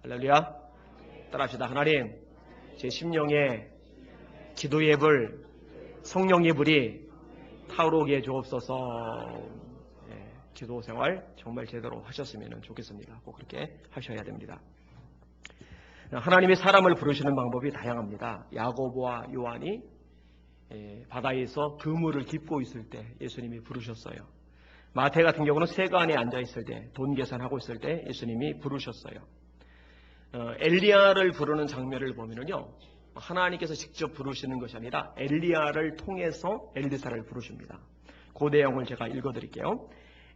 할렐루야. 따라합시다. 하나님, 제 심령에 기도의 불, 성령의 불이 타오르게 주옵소서. 기도 생활 정말 제대로 하셨으면 좋겠습니다. 꼭 그렇게 하셔야 됩니다. 하나님이 사람을 부르시는 방법이 다양합니다. 야고보와 요한이 바다에서 그물을 깁고 있을 때 예수님이 부르셨어요. 마태 같은 경우는 세관에 앉아 있을 때, 돈 계산하고 있을 때 예수님이 부르셨어요. 엘리야를 부르는 장면을 보면요, 하나님께서 직접 부르시는 것이 아니라 엘리야를 통해서 엘리사를 부르십니다. 그 내용을 제가 읽어드릴게요.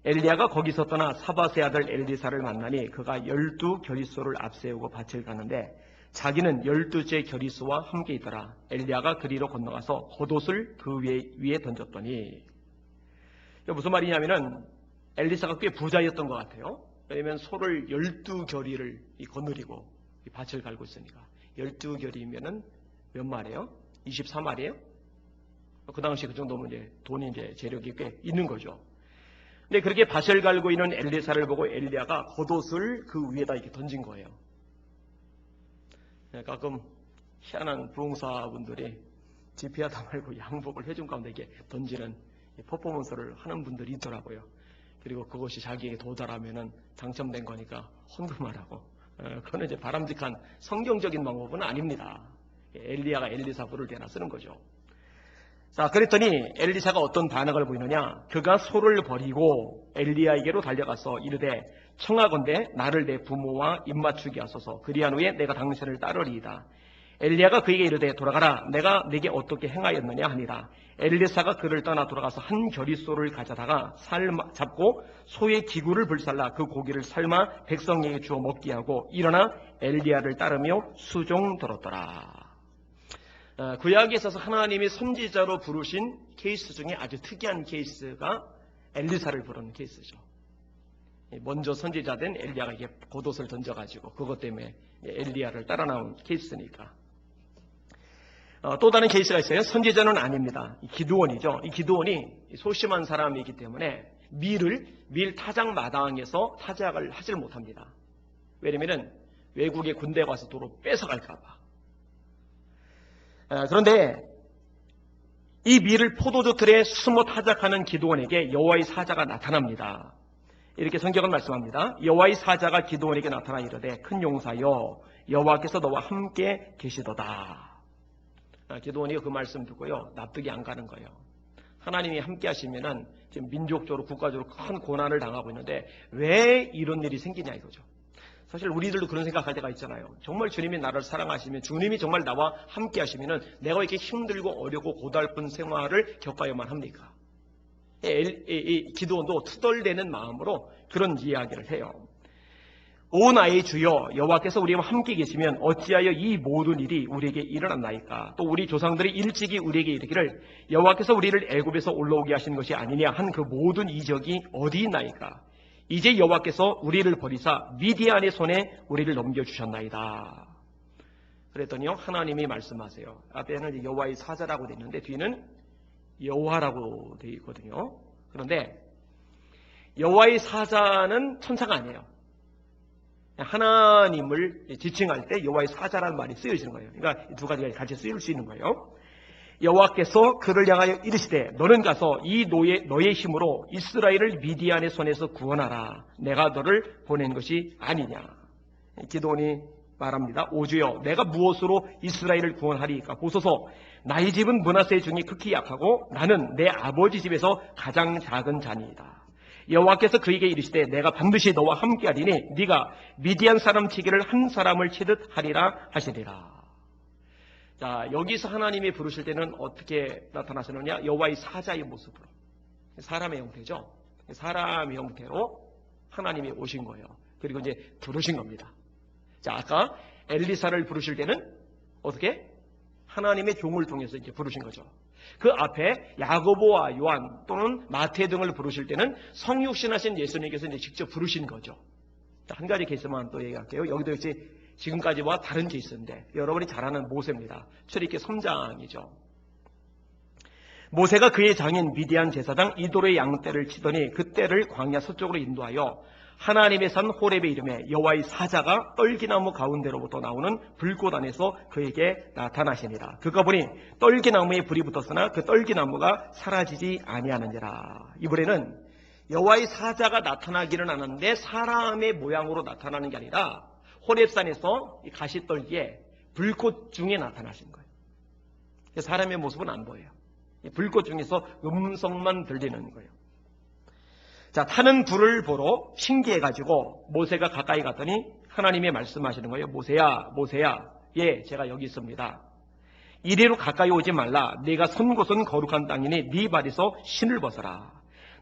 엘리야가 거기서 떠나 사밧의 아들 엘리사를 만나니 그가 12겨리소를 앞세우고 밭을 가는데 자기는 12째 겨리소와 함께 있더라. 엘리야가 그리로 건너가서 겉옷을 그 위에 던졌더니, 무슨 말이냐면은 엘리사가 꽤 부자였던 것 같아요. 왜냐하면 소를 12겨리를 거느리고 밭을 갈고 있으니까. 12겨리면은 몇 마리예요? 24마리예요? 그 당시 그 정도면 이제 돈이 이제 재력이 꽤 있는 거죠. 근데 그렇게 밭을 갈고 있는 엘리사를 보고 엘리야가 겉옷을 그 위에다 이렇게 던진 거예요. 가끔 희한한 부흥사분들이 지피하다 말고 양복을 회중 가운데 이렇게 던지는 퍼포먼스를 하는 분들이 있더라고요. 그리고 그것이 자기에게 도달하면은 당첨된 거니까 헌금하라고. 그건 이제 바람직한 성경적인 방법은 아닙니다. 엘리야가 엘리사 부를 때나 쓰는 거죠. 자, 그랬더니 엘리사가 어떤 반응을 보이느냐? 그가 소를 버리고 엘리야에게로 달려가서 이르되 청하건대 나를 내 부모와 입맞추게 하소서. 그리한 후에 내가 당신을 따르리이다. 엘리야가 그에게 이르되 돌아가라. 내가 네게 어떻게 행하였느냐 하니라. 엘리사가 그를 떠나 돌아가서 한 겨리소를 가져다가 잡고 소의 기구를 불살라 그 고기를 삶아 백성에게 주어 먹게 하고 일어나 엘리야를 따르며 수종들었더라. 구약에 있어서 하나님이 선지자로 부르신 케이스 중에 아주 특이한 케이스가 엘리사를 부르는 케이스죠. 먼저 선지자된 엘리야가 이게 겉옷을 던져가지고 그것 때문에 엘리야를 따라 나온 케이스니까. 또 다른 케이스가 있어요. 선지자는 아닙니다. 기드온이죠. 이 기드온이 소심한 사람이기 때문에 밀 타작 마당에서 타작을 하질 못합니다. 왜냐면은 외국의 군대가 와서 도로 뺏어갈까봐. 그런데 이 밀을 포도주 틀에 숨어 타작하는 기드온에게 여호와의 사자가 나타납니다. 이렇게 성경은 말씀합니다. 여호와의 사자가 기드온에게 나타나 이르되 큰 용사여 여호와께서 너와 함께 계시도다. 기드온이 그 말씀 듣고요, 납득이 안 가는 거예요. 하나님이 함께 하시면은 지금 민족적으로 국가적으로 큰 고난을 당하고 있는데 왜 이런 일이 생기냐 이거죠. 사실 우리들도 그런 생각할 때가 있잖아요. 정말 주님이 나를 사랑하시면, 주님이 정말 나와 함께 하시면은 내가 이렇게 힘들고 어렵고 고달픈 생활을 겪어야만 합니까? 기드온도 투덜대는 마음으로 그런 이야기를 해요. 오 나의 주여 여호와께서 우리와 함께 계시면 어찌하여 이 모든 일이 우리에게 일어났나이까? 또 우리 조상들이 일찍이 우리에게 이르기를 여호와께서 우리를 애굽에서 올라오게 하신 것이 아니냐 한 그 모든 이적이 어디 있나이까? 이제 여호와께서 우리를 버리사 미디안의 손에 우리를 넘겨주셨나이다. 그랬더니요, 하나님이 말씀하세요. 앞에는 여호와의 사자라고 되어 있는데 뒤는 여호와라고 되어 있거든요. 그런데 여호와의 사자는 천사가 아니에요. 하나님을 지칭할 때 여호와의 사자라는 말이 쓰여지는 거예요. 그러니까 두 가지가 같이 쓰일 수 있는 거예요. 여호와께서 그를 향하여 이르시되 너는 가서 이 너의 힘으로 이스라엘을 미디안의 손에서 구원하라. 내가 너를 보낸 것이 아니냐. 기드온이 말합니다. 오 주여 내가 무엇으로 이스라엘을 구원하리이까? 보소서 나의 집은 므낫세 중에 극히 약하고 나는 내 아버지 집에서 가장 작은 자니이다. 여호와께서 그에게 이르시되 내가 반드시 너와 함께하리니 네가 미디안 사람 치기를 한 사람을 치듯 하리라 하시리라. 자, 여기서 하나님이 부르실 때는 어떻게 나타나시느냐? 여호와의 사자의 모습으로. 사람의 형태죠. 사람의 형태로 하나님이 오신 거예요. 그리고 이제 부르신 겁니다. 자, 아까 엘리사를 부르실 때는 어떻게? 하나님의 종을 통해서 이제 부르신 거죠. 그 앞에 야고보와 요한 또는 마태 등을 부르실 때는 성육신하신 예수님께서 이제 직접 부르신 거죠. 자, 한 가지 케이스만 또 얘기할게요. 여기도 역시 지금까지와 다른 케이스인데 여러분이 잘 아는 모세입니다. 출애굽기 3장이죠. 모세가 그의 장인 미디안 제사장 이도르의 양떼를 치더니 그 떼를 광야 서쪽으로 인도하여 하나님의 산 호렙의 이름에 여호와의 사자가 떨기나무 가운데로부터 나오는 불꽃 안에서 그에게 나타나시니라. 그가 보니 떨기나무에 불이 붙었으나 그 떨기나무가 사라지지 아니하느니라. 이번에는 여호와의 사자가 나타나기는 하는데 사람의 모양으로 나타나는 게 아니라 호렙산에서 가시떨기에 불꽃 중에 나타나신 거예요. 사람의 모습은 안 보여요. 불꽃 중에서 음성만 들리는 거예요. 자, 타는 불을 보러 신기해가지고 모세가 가까이 갔더니 하나님이 말씀하시는 거예요. 모세야, 모세야. 예, 제가 여기 있습니다. 이리로 가까이 오지 말라. 네가 선 곳은 거룩한 땅이니 네 발에서 신을 벗어라.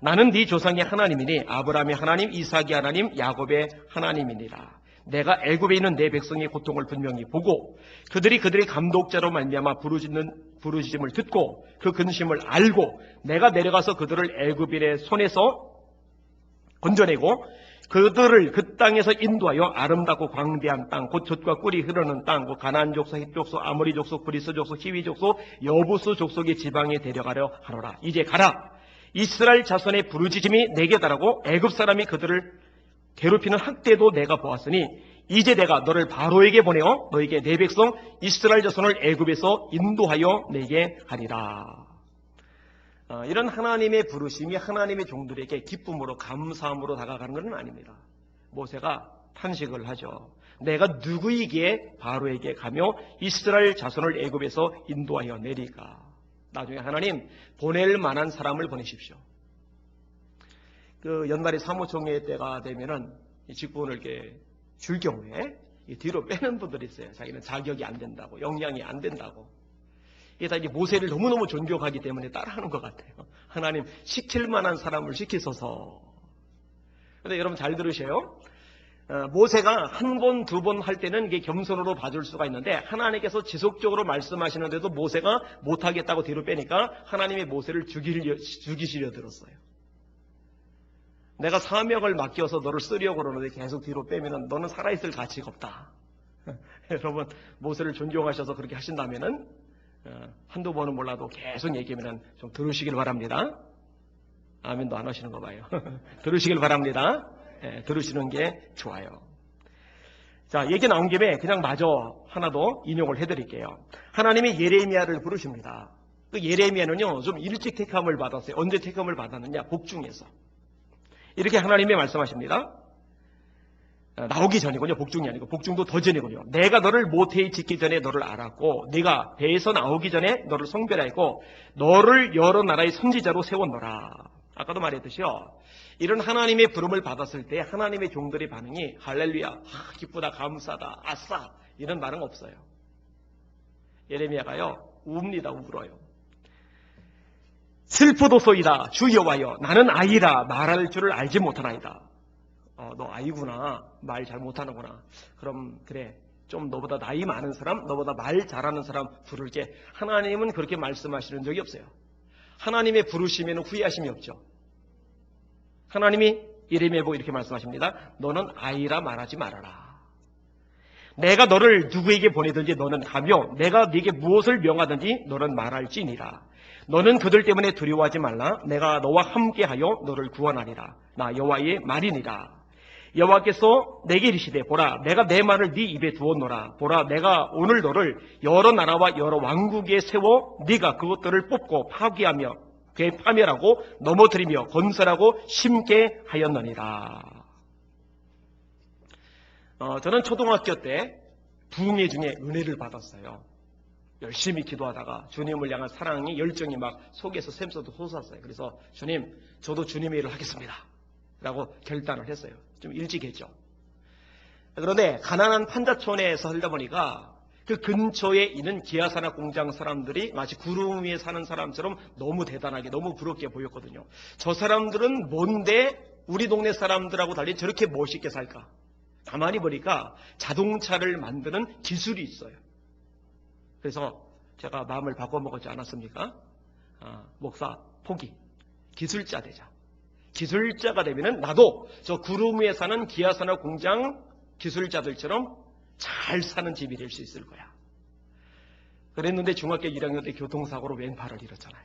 나는 네 조상의 하나님이니 아브라함의 하나님, 이삭의 하나님, 야곱의 하나님이니라. 내가 애굽에 있는 내 백성의 고통을 분명히 보고 그들의 감독자로 말미암아 부르짖음을 듣고 그 근심을 알고 내가 내려가서 그들을 애굽인의 손에서 건져내고 그들을 그 땅에서 인도하여 아름답고 광대한 땅, 곧 젖과 꿀이 흐르는 땅, 곧 가나안 족속, 헷 족속, 아모리 족속, 브리스 족속, 히위 족속, 여부수 족속의 지방에 데려가려 하노라. 이제 가라. 이스라엘 자손의 부르짖음이 내게 달하고 애굽 사람이 그들을 괴롭히는 학대도 내가 보았으니 이제 내가 너를 바로에게 보내어 너에게 내 백성 이스라엘 자손을 애굽에서 인도하여 내게 하리라. 이런 하나님의 부르심이 하나님의 종들에게 기쁨으로 감사함으로 다가가는 것은 아닙니다. 모세가 탄식을 하죠. 내가 누구에게 바로에게 가며 이스라엘 자손을 애굽에서 인도하여 내리까. 나중에 하나님 보낼 만한 사람을 보내십시오. 그 연말에 사무총회 때가 되면은 직분을 이렇게 줄 경우에 뒤로 빼는 분들이 있어요. 자기는 자격이 안 된다고, 역량이 안 된다고. 이게 다 이제 모세를 너무너무 존경하기 때문에 따라하는 것 같아요. 하나님 시킬 만한 사람을 시키소서. 그런데 여러분 잘 들으세요. 모세가 한 번, 두 번 할 때는 이게 겸손으로 봐줄 수가 있는데 하나님께서 지속적으로 말씀하시는데도 모세가 못하겠다고 뒤로 빼니까 하나님의 모세를 죽이시려 들었어요. 내가 사명을 맡겨서 너를 쓰려고 그러는데 계속 뒤로 빼면은 너는 살아있을 가치가 없다. 여러분 모세를 존경하셔서 그렇게 하신다면은 한두 번은 몰라도 계속 얘기하면 좀 들으시길 바랍니다. 아멘도 안 하시는 거 봐요. 들으시길 바랍니다. 네, 들으시는 게 좋아요. 자, 얘기 나온 김에 그냥 마저 하나 더 인용을 해드릴게요. 하나님이 예레미야를 부르십니다. 그 예레미야는요, 좀 일찍 택함을 받았어요. 언제 택함을 받았느냐? 복중에서. 이렇게 하나님이 말씀하십니다. 나오기 전이군요. 복중이 아니고 복중도 더 전이군요. 내가 너를 모태에 짓기 전에 너를 알았고 네가 배에서 나오기 전에 너를 성별하였고 너를 여러 나라의 선지자로 세웠노라. 아까도 말했듯이요. 이런 하나님의 부름을 받았을 때 하나님의 종들의 반응이 할렐루야, 기쁘다, 감사다, 아싸 이런 말은 없어요. 예레미야가요. 웁니다. 울어요. 슬프도소이다. 주 여호와여 나는 아이라 말할 줄을 알지 못하나이다. 너 아이구나. 말 잘 못하는구나. 그럼 그래. 좀 너보다 나이 많은 사람, 너보다 말 잘하는 사람 부를게. 하나님은 그렇게 말씀하시는 적이 없어요. 하나님의 부르시면 후회하심이 없죠. 하나님이 예레미야에 보고 이렇게 말씀하십니다. 너는 아이라 말하지 말아라. 내가 너를 누구에게 보내든지 너는 가며 내가 네게 무엇을 명하든지 너는 말할지니라. 너는 그들 때문에 두려워하지 말라. 내가 너와 함께하여 너를 구원하리라. 나 여호와의 말이니라. 여호와께서 내게 이르시되 보라 내가 내 말을 네 입에 두었노라. 보라 내가 오늘 너를 여러 나라와 여러 왕국에 세워 네가 그것들을 뽑고 파괴하며 파멸하고 넘어뜨리며 건설하고 심게 하였느니라. 저는 초등학교 때 부흥회 중에 은혜를 받았어요. 열심히 기도하다가 주님을 향한 사랑이 열정이 막 속에서 샘솟아 솟았어요. 그래서 주님 저도 주님의 일을 하겠습니다 라고 결단을 했어요. 좀 일찍 했죠. 그런데 가난한 판자촌에 살다 보니까 그 근처에 있는 기아산업 공장 사람들이 마치 구름 위에 사는 사람처럼 너무 대단하게 너무 부럽게 보였거든요. 저 사람들은 뭔데 우리 동네 사람들하고 달리 저렇게 멋있게 살까? 가만히 보니까 자동차를 만드는 기술이 있어요. 그래서 제가 마음을 바꿔먹었지 않았습니까? 목사 포기. 기술자 되자. 기술자가 되면은 나도 저 구름 위에 사는 기아산업 공장 기술자들처럼 잘 사는 집이 될 수 있을 거야. 그랬는데 중학교 1학년 때 교통사고로 왼팔을 잃었잖아요.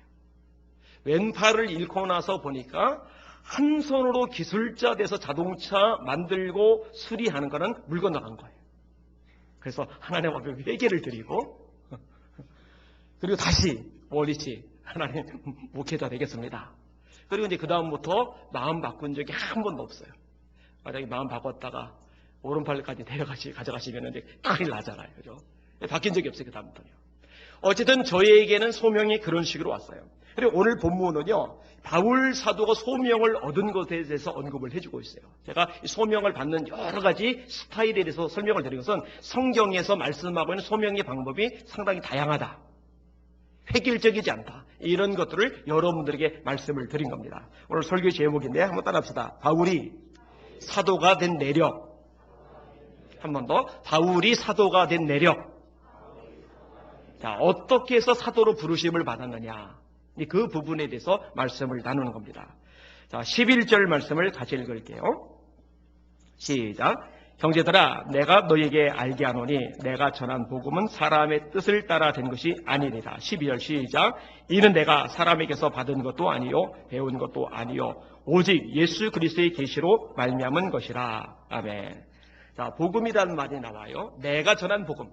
왼팔을 잃고 나서 보니까 한 손으로 기술자 돼서 자동차 만들고 수리하는 거는 물 건너간 거예요. 그래서 하나님 앞에 회개를 드리고 그리고 다시 원리치 하나님 목회자 되겠습니다. 그리고 이제 그 다음부터 마음 바꾼 적이 한 번도 없어요. 만약에 마음 바꿨다가 오른팔까지 가져가시면 이제 큰일 나잖아요. 그죠? 바뀐 적이 없어요. 그 다음부터요. 어쨌든 저희에게는 소명이 그런 식으로 왔어요. 그리고 오늘 본문은요, 바울 사도가 소명을 얻은 것에 대해서 언급을 해주고 있어요. 제가 소명을 받는 여러 가지 스타일에 대해서 설명을 드린 것은 성경에서 말씀하고 있는 소명의 방법이 상당히 다양하다. 획일적이지 않다. 이런 것들을 여러분들에게 말씀을 드린 겁니다. 오늘 설교 제목인데 한번 따라합시다. 바울이 사도가 된 내력. 한 번 더. 바울이 사도가 된 내력. 자, 어떻게 해서 사도로 부르심을 받았느냐. 그 부분에 대해서 말씀을 나누는 겁니다. 자, 11절 말씀을 같이 읽을게요. 시작. 형제들아, 내가 너에게 알게 하노니 내가 전한 복음은 사람의 뜻을 따라 된 것이 아니니라. 12절 시작. 이는 내가 사람에게서 받은 것도 아니요 배운 것도 아니요 오직 예수 그리스도의 계시로 말미암은 것이라. 아멘. 자, 복음이라는 말이 나와요. 내가 전한 복음.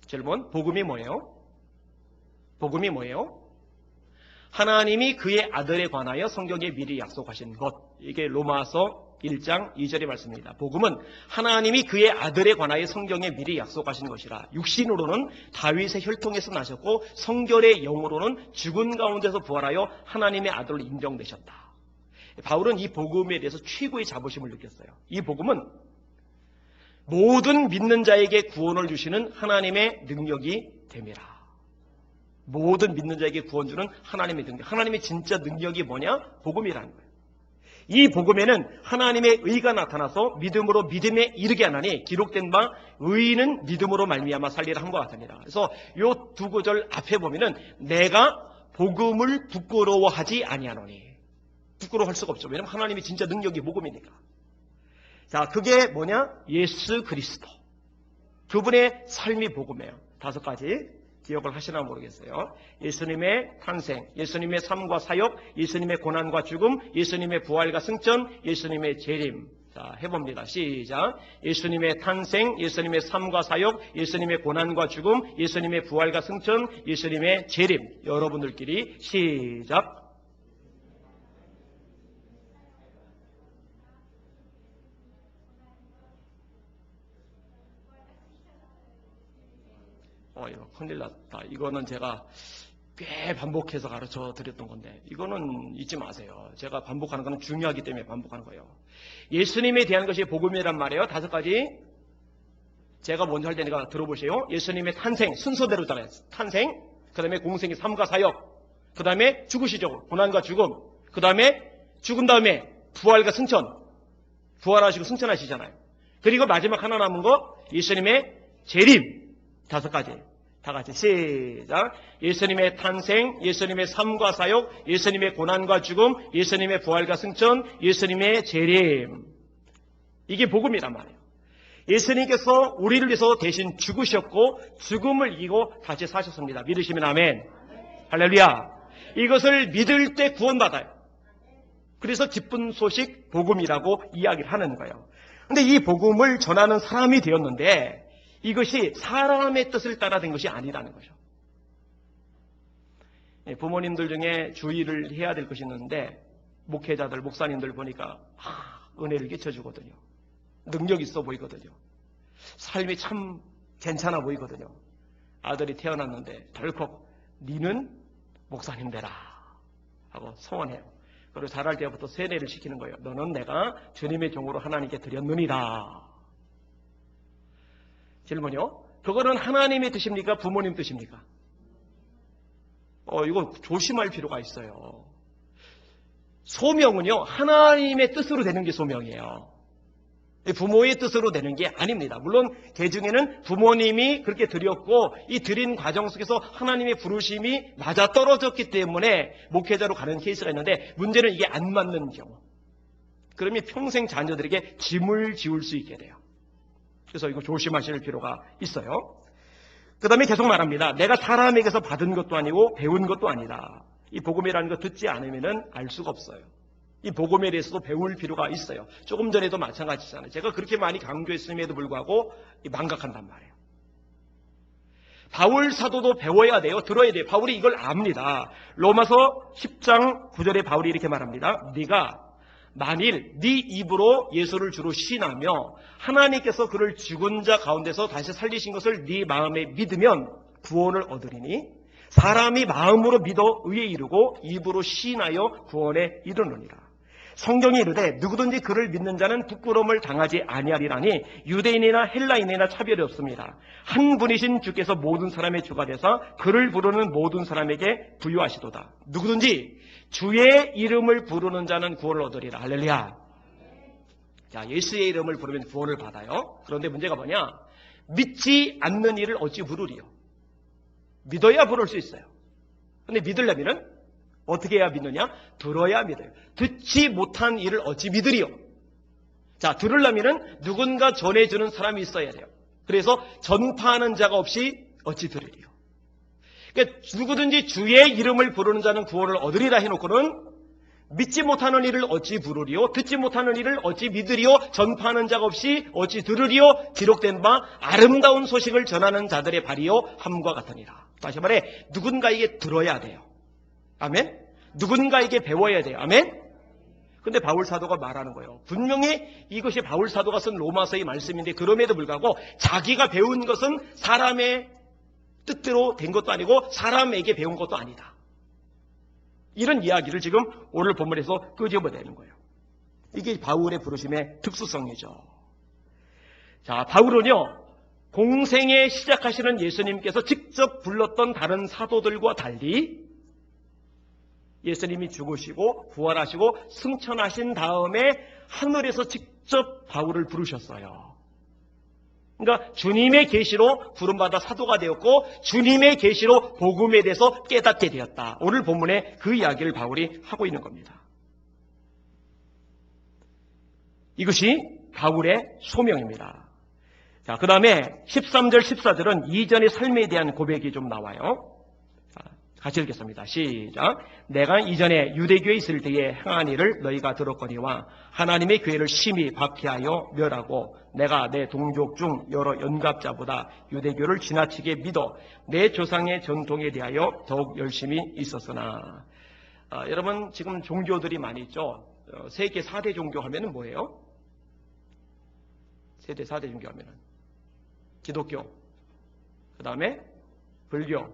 질문, 복음이 뭐예요? 복음이 뭐예요? 하나님이 그의 아들에 관하여 성경에 미리 약속하신 것. 이게 로마서 1장 2절의 말씀입니다. 복음은 하나님이 그의 아들에 관하여 성경에 미리 약속하신 것이라. 육신으로는 다윗의 혈통에서 나셨고 성결의 영으로는 죽은 가운데서 부활하여 하나님의 아들로 인정되셨다. 바울은 이 복음에 대해서 최고의 자부심을 느꼈어요. 이 복음은 모든 믿는 자에게 구원을 주시는 하나님의 능력이 됨이라. 모든 믿는 자에게 구원 주는 하나님의 능력. 하나님의 진짜 능력이 뭐냐? 복음이라는 거예요. 이 복음에는 하나님의 의가 나타나서 믿음으로 믿음에 이르게 하나니 기록된 바 의인은 믿음으로 말미암아 살리라 한 것 같습니다. 그래서 요 두 구절 앞에 보면은 내가 복음을 부끄러워하지 아니하노니. 부끄러워할 수가 없죠. 왜냐하면 하나님이 진짜 능력이 복음이니까. 자, 그게 뭐냐? 예수 그리스도. 그분의 삶이 복음이에요. 5가지. 기억을 하시나 모르겠어요. 예수님의 탄생, 예수님의 삶과 사역, 예수님의 고난과 죽음, 예수님의 부활과 승천, 예수님의 재림. 자, 해봅니다. 시작. 예수님의 탄생, 예수님의 삶과 사역, 예수님의 고난과 죽음, 예수님의 부활과 승천, 예수님의 재림. 여러분들끼리 시작. 이거 큰일 났다. 이거는 제가 꽤 반복해서 가르쳐 드렸던 건데 이거는 잊지 마세요. 제가 반복하는 거는 중요하기 때문에 반복하는 거예요. 예수님에 대한 것이 복음이란 말이에요. 5가지. 제가 먼저 할 테니까 들어보세요. 예수님의 탄생, 순서대로 따라요. 탄생, 그 다음에 공생의 삶과 사역, 그 다음에 죽으시죠. 고난과 죽음, 그 다음에 죽은 다음에 부활과 승천. 부활하시고 승천하시잖아요. 그리고 마지막 하나 남은 거 예수님의 재림. 5가지. 다 같이 시작. 예수님의 탄생, 예수님의 삶과 사역, 예수님의 고난과 죽음, 예수님의 부활과 승천, 예수님의 재림. 이게 복음이란 말이에요. 예수님께서 우리를 위해서 대신 죽으셨고 죽음을 이기고 다시 사셨습니다. 믿으시면 아멘. 할렐루야. 이것을 믿을 때 구원받아요. 그래서 기쁜 소식 복음이라고 이야기를 하는 거예요. 근데 이 복음을 전하는 사람이 되었는데 이것이 사람의 뜻을 따라 된 것이 아니라는 거죠. 부모님들 중에 주의를 해야 될 것이 있는데 목회자들, 목사님들 보니까 은혜를 끼쳐주거든요. 능력 있어 보이거든요. 삶이 참 괜찮아 보이거든요. 아들이 태어났는데 덜컥 니는 목사님 되라 하고 소원해요. 그리고 자랄 때부터 세뇌를 시키는 거예요. 너는 내가 주님의 종으로 하나님께 드렸느니라. 질문이요. 그거는 하나님의 뜻입니까? 부모님 뜻입니까? 이거 조심할 필요가 있어요. 소명은요, 하나님의 뜻으로 되는 게 소명이에요. 부모의 뜻으로 되는 게 아닙니다. 물론 그 중에는 부모님이 그렇게 드렸고 이 드린 과정 속에서 하나님의 부르심이 맞아떨어졌기 때문에 목회자로 가는 케이스가 있는데 문제는 이게 안 맞는 경우. 그러면 평생 자녀들에게 짐을 지울 수 있게 돼요. 그래서 이거 조심하실 필요가 있어요. 그 다음에 계속 말합니다. 내가 사람에게서 받은 것도 아니고 배운 것도 아니다. 이 복음이라는 거 듣지 않으면 알 수가 없어요. 이 복음에 대해서도 배울 필요가 있어요. 조금 전에도 마찬가지잖아요. 제가 그렇게 많이 강조했음에도 불구하고 망각한단 말이에요. 바울 사도도 배워야 돼요. 들어야 돼요. 바울이 이걸 압니다. 로마서 10장 9절에 바울이 이렇게 말합니다. 네가 만일 네 입으로 예수를 주로 시인하며 하나님께서 그를 죽은 자 가운데서 다시 살리신 것을 네 마음에 믿으면 구원을 얻으리니 사람이 마음으로 믿어 의에 이르고 입으로 시인하여 구원에 이르느니라. 성경이 이르되 누구든지 그를 믿는 자는 부끄러움을 당하지 아니하리라니 유대인이나 헬라인이나 차별이 없습니다. 한 분이신 주께서 모든 사람의 주가 되사 그를 부르는 모든 사람에게 부유하시도다. 누구든지 주의 이름을 부르는 자는 구원을 얻으리라. 할렐루야. 자, 예수의 이름을 부르면 구원을 받아요. 그런데 문제가 뭐냐? 믿지 않는 이를 어찌 부르리요? 믿어야 부를 수 있어요. 근데 믿으려면은 어떻게 해야 믿느냐? 들어야 믿어요. 듣지 못한 일을 어찌 믿으리요? 자, 들으려면은 누군가 전해주는 사람이 있어야 돼요. 그래서 전파하는 자가 없이 어찌 들으리요? 그러니까 누구든지 주의 이름을 부르는 자는 구원을 얻으리라 해놓고는 믿지 못하는 일을 어찌 부르리요? 듣지 못하는 일을 어찌 믿으리요? 전파하는 자가 없이 어찌 들으리요? 기록된 바 아름다운 소식을 전하는 자들의 발이요 함과 같으니라. 다시 말해 누군가에게 들어야 돼요. 아멘? 누군가에게 배워야 돼요. 아멘? 근데 바울 사도가 말하는 거예요. 분명히 이것이 바울 사도가 쓴 로마서의 말씀인데 그럼에도 불구하고 자기가 배운 것은 사람의 뜻대로 된 것도 아니고 사람에게 배운 것도 아니다. 이런 이야기를 지금 오늘 본문에서 끄집어내는 거예요. 이게 바울의 부르심의 특수성이죠. 자, 바울은요, 공생에 시작하시는 예수님께서 직접 불렀던 다른 사도들과 달리 예수님이 죽으시고 부활하시고 승천하신 다음에 하늘에서 직접 바울을 부르셨어요. 그러니까 주님의 계시로 부름받아 사도가 되었고 주님의 계시로 복음에 대해서 깨닫게 되었다. 오늘 본문에 그 이야기를 바울이 하고 있는 겁니다. 이것이 바울의 소명입니다. 자, 그 다음에 13절, 14절은 이전의 삶에 대한 고백이 좀 나와요. 같이 읽겠습니다. 시작. 내가 이전에 유대교에 있을 때에 행한 일을 너희가 들었거니와 하나님의 교회를 심히 박해하여 멸하고 내가 내 동족 중 여러 연갑자보다 유대교를 지나치게 믿어 내 조상의 전통에 대하여 더욱 열심히 있었으나. 여러분 지금 종교들이 많이 있죠. 세계 4대 종교 하면은 뭐예요? 세계 4대 종교 하면은 기독교, 그 다음에 불교,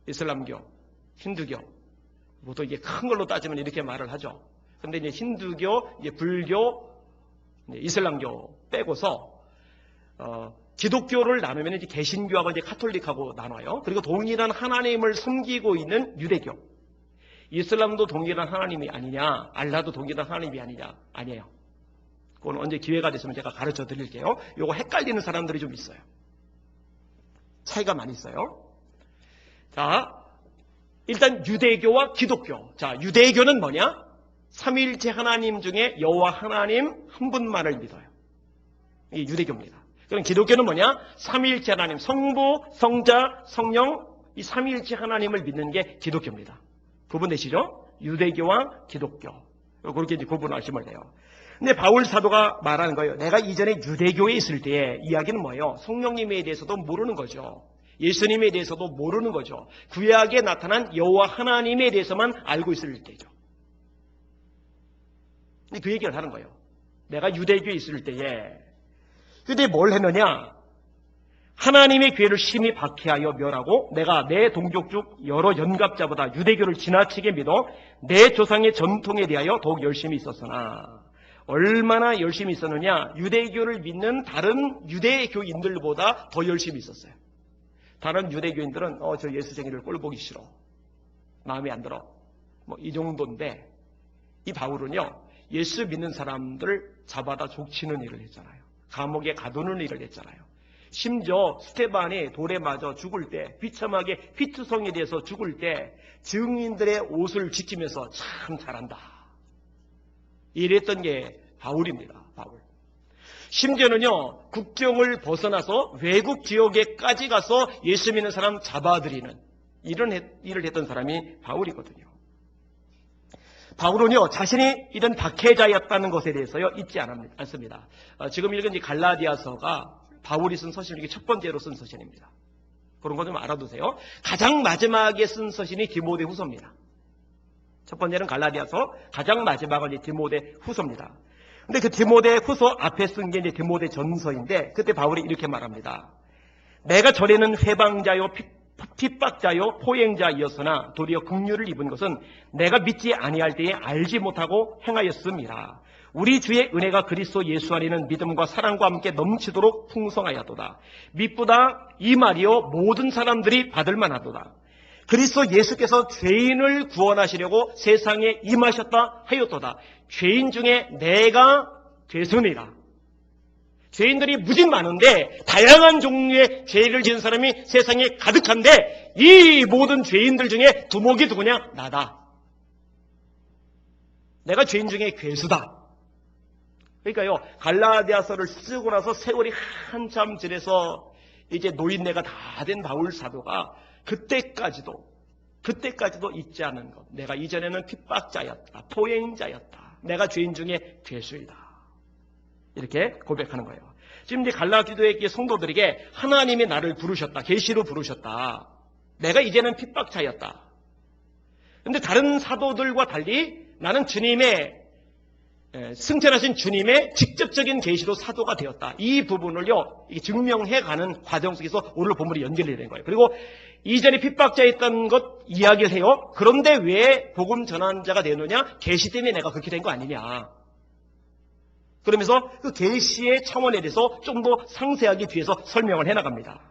이슬람교, 힌두교. 보통 이게 큰 걸로 따지면 이렇게 말을 하죠. 근데 이제 힌두교, 이제 불교, 이제 이슬람교 빼고서 기독교를 나누면 이제 개신교하고 이제 카톨릭하고 나눠요. 그리고 동일한 하나님을 섬기고 있는 유대교. 이슬람도 동일한 하나님이 아니냐, 알라도 동일한 하나님이 아니냐, 아니에요. 그건 언제 기회가 됐으면 제가 가르쳐 드릴게요. 요거 헷갈리는 사람들이 좀 있어요. 차이가 많이 있어요. 자, 일단 유대교와 기독교. 자, 유대교는 뭐냐? 삼위일체 하나님 중에 여호와 하나님 한 분만을 믿어요. 이게 유대교입니다. 그럼 기독교는 뭐냐? 삼위일체 하나님, 성부, 성자, 성령, 이 삼위일체 하나님을 믿는 게 기독교입니다. 구분되시죠? 유대교와 기독교. 그렇게 이제 구분하시면 돼요. 근데 바울 사도가 말하는 거예요. 내가 이전에 유대교에 있을 때의 이야기는 뭐예요? 성령님에 대해서도 모르는 거죠. 예수님에 대해서도 모르는 거죠. 구약에 나타난 여호와 하나님에 대해서만 알고 있을 때죠. 그 얘기를 하는 거예요. 내가 유대교에 있을 때에. 근데 뭘 했느냐? 하나님의 교회를 심히 박해하여 멸하고 내가 내 동족 중 여러 연갑자보다 유대교를 지나치게 믿어 내 조상의 전통에 대하여 더욱 열심히 있었으나. 얼마나 열심히 있었느냐? 유대교를 믿는 다른 유대교인들보다 더 열심히 있었어요. 다른 유대교인들은 저 예수쟁이를 꼴 보기 싫어. 마음에 안 들어. 뭐 이 정도인데 이 바울은요. 예수 믿는 사람들을 잡아다 족치는 일을 했잖아요. 감옥에 가두는 일을 했잖아요. 심지어 스테반이 돌에 맞아 죽을 때 비참하게 피투성이 돼서 죽을 때 증인들의 옷을 지키면서 참 잘한다. 이랬던 게 바울입니다. 바울. 심지어는요, 국경을 벗어나서 외국 지역에까지 가서 예수 믿는 사람 잡아들이는 이런 일을 했던 사람이 바울이거든요. 바울은요, 자신이 이런 박해자였다는 것에 대해서요, 잊지 않습니다. 지금 읽은 이 갈라디아서가 바울이 쓴 서신 중에 첫 번째로 쓴 서신입니다. 그런 거 좀 알아두세요. 가장 마지막에 쓴 서신이 디모데후서입니다. 첫 번째는 갈라디아서, 가장 마지막은 이제 디모데후서입니다. 근데 그 디모데후서 앞에 쓴 게 이제 디모데전서인데, 그때 바울이 이렇게 말합니다. 내가 전에는 회방자요, 핍박자요, 포행자이었으나 도리어 긍휼을 입은 것은 내가 믿지 아니할 때에 알지 못하고 행하였음이라. 우리 주의 은혜가 그리스도 예수 안에는 믿음과 사랑과 함께 넘치도록 풍성하였도다. 믿보다 이 말이요 모든 사람들이 받을 만하도다. 그리스도 예수께서 죄인을 구원하시려고 세상에 임하셨다 하였도다. 죄인 중에 내가 죄수니라. 죄인들이 무지 많은데 다양한 종류의 죄를 지은 사람이 세상에 가득한데 이 모든 죄인들 중에 두목이 누구냐? 나다. 내가 죄인 중에 괴수다. 그러니까요, 갈라디아서를 쓰고 나서 세월이 한참 지나서 이제 노인네가 다 된 바울 사도가 그때까지도 잊지 않은 것. 내가 이전에는 핍박자였다. 포행자였다. 내가 죄인 중에 괴수이다. 이렇게 고백하는 거예요. 지금 이제 갈라디아의 성도들에게 하나님이 나를 부르셨다. 계시로 부르셨다. 내가 이제는 핍박자였다. 그런데 다른 사도들과 달리 나는 주님의 승천하신 주님의 직접적인 계시로 사도가 되었다. 이 부분을요, 증명해가는 과정 속에서 오늘 본문이 연결이 되는 거예요. 그리고 이전에 핍박자였던 것 이야기를 해요. 그런데 왜 복음 전환자가 되느냐? 계시 때문에 내가 그렇게 된 거 아니냐. 그러면서 그 계시의 차원에 대해서 좀 더 상세하게 뒤에서 설명을 해나갑니다.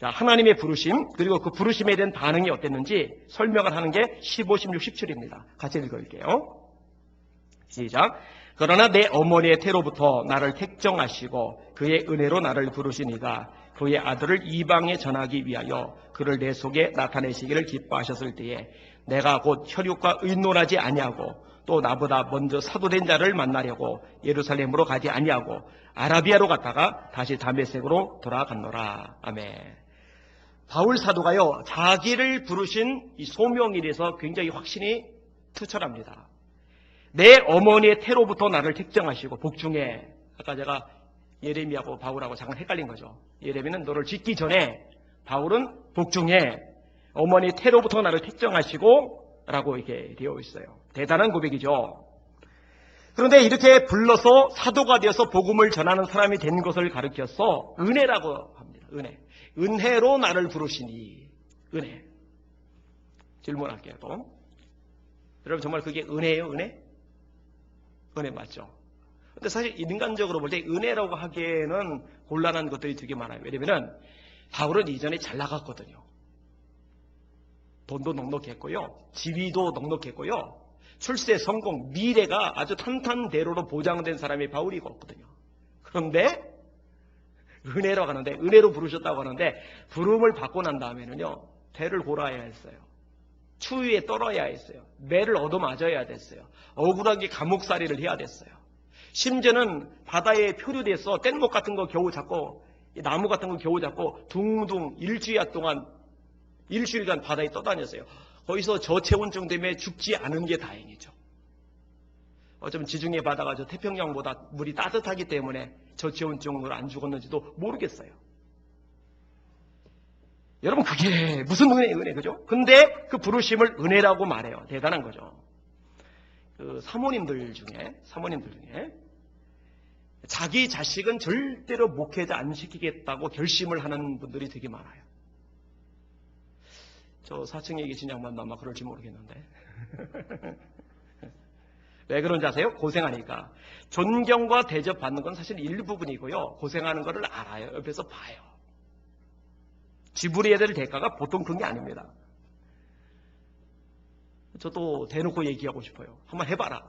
자, 하나님의 부르심, 그리고 그 부르심에 대한 반응이 어땠는지 설명을 하는 게 15, 16, 17입니다. 같이 읽어볼게요. 시작. 그러나 내 어머니의 태로부터 나를 택정하시고 그의 은혜로 나를 부르시니가 그의 아들을 이방에 전하기 위하여 그를 내 속에 나타내시기를 기뻐하셨을 때에 내가 곧 혈육과 의논하지 아니하고 또 나보다 먼저 사도된 자를 만나려고 예루살렘으로 가지 아니하고 아라비아로 갔다가 다시 다메섹으로 돌아갔노라. 아멘. 바울 사도가요, 자기를 부르신 이 소명에 대해서 굉장히 확신이 투철합니다. 내 어머니의 태로부터 나를 택정하시고 복중에, 아까 제가 예레미야하고 바울하고 잠깐 헷갈린 거죠. 예레미야는 너를 짓기 전에, 바울은 복중에 어머니의 태로부터 나를 택정하시고 라고 이렇게 되어 있어요. 대단한 고백이죠. 그런데 이렇게 불러서 사도가 되어서 복음을 전하는 사람이 된 것을 가르쳐서 은혜라고 합니다. 은혜로 나를 부르시니. 은혜. 질문할게요. 또. 여러분 정말 그게 은혜예요? 은혜 맞죠? 근데 사실 인간적으로 볼 때 은혜라고 하기에는 곤란한 것들이 되게 많아요. 왜냐면 바울은 이전에 잘 나갔거든요. 돈도 넉넉했고요. 지위도 넉넉했고요. 출세 성공, 미래가 아주 탄탄대로로 보장된 사람이 바울이거든요. 그런데 은혜로 가는데, 은혜로 부르셨다고 하는데 부름을 받고 난 다음에는요, 배를 골아야 했어요. 추위에 떨어야 했어요. 매를 얻어맞아야 됐어요. 억울하게 감옥살이를 해야 됐어요. 심지어는 바다에 표류돼서 뗏목 같은 거 겨우 잡고, 나무 같은 거 겨우 잡고 둥둥 일주일간 바다에 떠다녔어요. 거기서 저체온증 때문에 죽지 않은 게 다행이죠. 어쩌면 지중해 바다가 저 태평양보다 물이 따뜻하기 때문에 저체온증으로 안 죽었는지도 모르겠어요. 여러분 그게 무슨 은혜, 그죠? 근데 그 부르심을 은혜라고 말해요. 대단한 거죠. 그 사모님들 중에 자기 자식은 절대로 목회자 안 시키겠다고 결심을 하는 분들이 되게 많아요. 저 4층에 계신 양반도 아마 그럴지 모르겠는데. 왜 그런지 아세요? 고생하니까. 존경과 대접받는 건 사실 일부분이고요. 고생하는 거를 알아요. 옆에서 봐요. 지불해야 될 대가가 보통 그런 게 아닙니다. 저도 대놓고 얘기하고 싶어요. 한번 해봐라.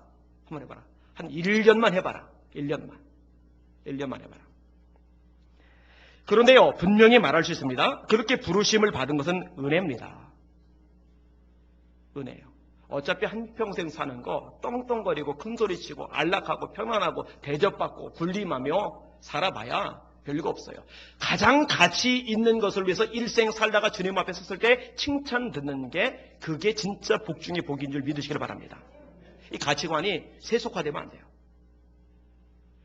한 1년만 해봐라. 1년만 해봐라. 그런데요, 분명히 말할 수 있습니다. 그렇게 부르심을 받은 것은 은혜입니다. 은혜예요. 어차피 한평생 사는 거 떵떵거리고 큰소리치고 안락하고 편안하고 대접받고 군림하며 살아봐야 별거 없어요. 가장 가치 있는 것을 위해서 일생 살다가 주님 앞에 섰을 때 칭찬 듣는 게 그게 진짜 복 중의 복인 줄 믿으시길 바랍니다. 이 가치관이 세속화되면 안 돼요.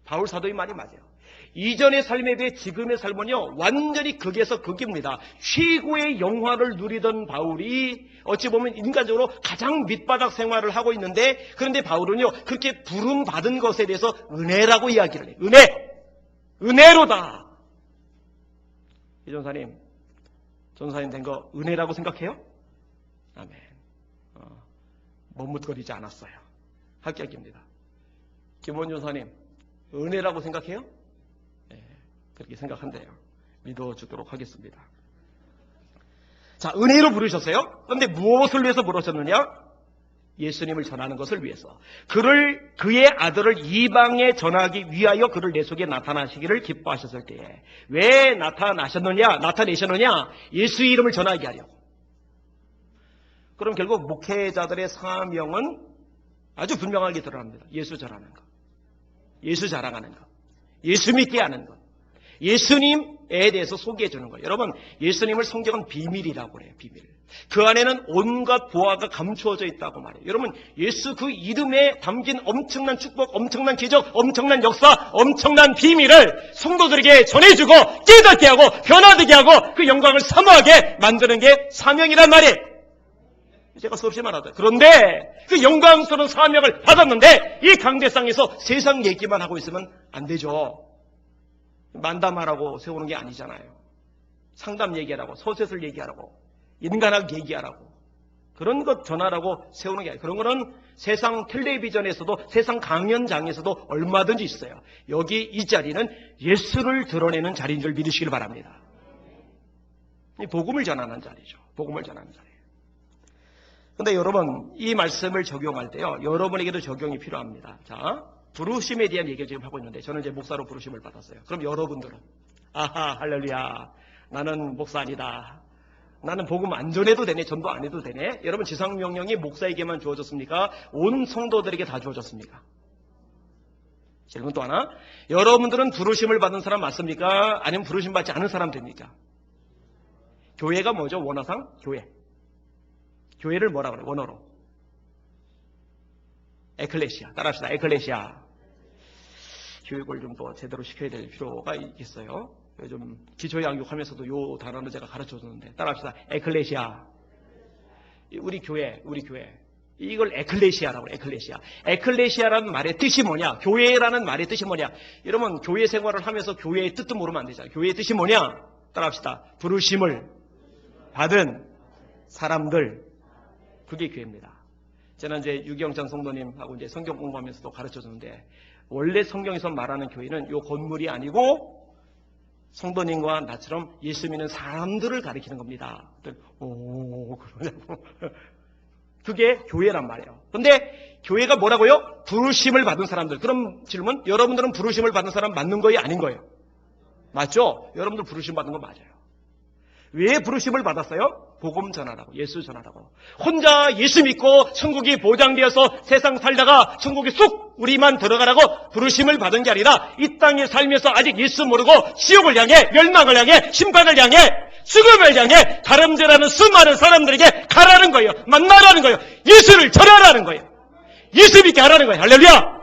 바울 사도의 말이 맞아요. 이전의 삶에 비해 지금의 삶은요, 완전히 극에서 극입니다. 최고의 영화를 누리던 바울이 어찌 보면 인간적으로 가장 밑바닥 생활을 하고 있는데, 그런데 바울은요, 그렇게 부름받은 것에 대해서 은혜라고 이야기를 해요. 은혜로다. 이 전사님 된 거 은혜라고 생각해요? 아멘. 머뭇거리지 않았어요. 합격입니다. 김원 전사님, 은혜라고 생각해요? 네, 그렇게 생각한대요. 믿어주도록 하겠습니다. 자, 은혜로 부르셨어요? 그런데 무엇을 위해서 부르셨느냐? 예수님을 전하는 것을 위해서. 그의 아들을 이방에 전하기 위하여 그를 내 속에 나타나시기를 기뻐하셨을 때에. 왜 나타내셨느냐? 예수의 이름을 전하게 하려고. 그럼 결국 목회자들의 사명은 아주 분명하게 드러납니다. 예수 전하는 것. 예수 자랑하는 것. 예수 믿게 하는 것. 예수님에 대해서 소개해 주는 거예요. 여러분, 예수님을 성경은 비밀이라고 해요. 비밀. 그 안에는 온갖 보화가 감추어져 있다고 말해요. 여러분, 예수 그 이름에 담긴 엄청난 축복, 엄청난 기적, 엄청난 역사, 엄청난 비밀을 성도들에게 전해주고 깨닫게 하고 변화되게 하고 그 영광을 사모하게 만드는 게 사명이란 말이에요. 제가 수없이 말하죠. 그런데 그 영광스러운 사명을 받았는데 이 강대상에서 세상 얘기만 하고 있으면 안 되죠. 만담하라고 세우는 게 아니잖아요. 상담 얘기하라고, 서셋을 얘기하라고, 인간학 얘기하라고, 그런 것 전하라고 세우는 게 아니에요. 그런 거는 세상 텔레비전에서도, 세상 강연장에서도 얼마든지 있어요. 여기 이 자리는 예수를 드러내는 자리인 줄 믿으시길 바랍니다. 복음을 전하는 자리죠. 복음을 전하는 자리예요. 그런데 여러분, 이 말씀을 적용할 때요, 여러분에게도 적용이 필요합니다. 자, 부르심에 대한 얘기를 지금 하고 있는데, 저는 이제 목사로 부르심을 받았어요. 그럼 여러분들은, 아하, 할렐루야, 나는 목사 아니다. 나는 복음 안 전해도 되네, 전도 안 해도 되네. 여러분, 지상명령이 목사에게만 주어졌습니까? 온 성도들에게 다 주어졌습니까? 질문 또 하나, 여러분들은 부르심을 받은 사람 맞습니까? 아니면 부르심 받지 않은 사람 됩니까? 교회가 뭐죠? 원어상? 교회. 교회를 뭐라 그래요? 원어로. 에클레시아. 따라합시다. 에클레시아. 교육을 좀 더 제대로 시켜야 될 필요가 있어요. 요즘 기초양육하면서도 이 단어는 제가 가르쳐줬는데. 따라합시다. 에클레시아. 우리 교회. 이걸 에클레시아라고 그래요. 에클레시아. 에클레시아라는 말의 뜻이 뭐냐? 교회라는 말의 뜻이 뭐냐? 여러분, 교회 생활을 하면서 교회의 뜻도 모르면 안 되잖아요. 교회의 뜻이 뭐냐? 따라합시다. 부르심을 받은 사람들. 그게 교회입니다. 지난주에 유경찬 성도님하고 이제 성경 공부하면서도 가르쳐 줬는데, 원래 성경에서 말하는 교회는 요 건물이 아니고 성도님과 나처럼 예수 믿는 사람들을 가리키는 겁니다. 그러냐고. 그게 교회란 말이에요. 그런데 교회가 뭐라고요? 부르심을 받은 사람들. 그럼 질문, 여러분들은 부르심을 받은 사람 맞는 거예요? 아닌 거예요? 맞죠? 여러분들 부르심 받은 거 맞아요. 왜 부르심을 받았어요? 복음 전하라고, 예수 전하라고. 혼자 예수 믿고 천국이 보장되어서 세상 살다가 천국에 쑥 우리만 들어가라고 부르심을 받은 게 아니라 이 땅에 살면서 아직 예수 모르고 지옥을 향해, 멸망을 향해, 심판을 향해, 죽음을 향해 다름질하는 수많은 사람들에게 가라는 거예요. 만나라는 거예요. 예수를 전하라는 거예요. 예수 믿게 하라는 거예요. 할렐루야!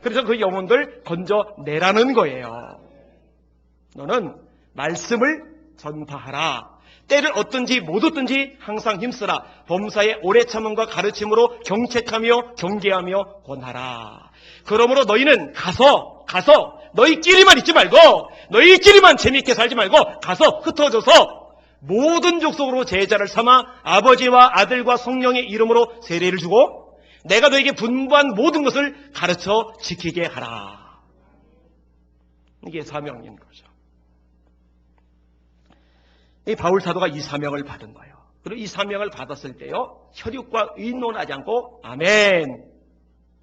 그래서 그 영혼들 건져내라는 거예요. 너는 말씀을 전파하라. 때를 얻든지 못 얻든지 항상 힘쓰라. 범사의 오래 참음과 가르침으로 경책하며 경계하며 권하라. 그러므로 너희는 가서 너희끼리만 있지 말고, 너희끼리만 재미있게 살지 말고 가서 흩어져서 모든 족속으로 제자를 삼아 아버지와 아들과 성령의 이름으로 세례를 주고 내가 너에게 분부한 모든 것을 가르쳐 지키게 하라. 이게 사명인 거죠. 이 바울 사도가 이 사명을 받은 거예요. 그리고 이 사명을 받았을 때요, 혈육과 의논하지 않고 아멘,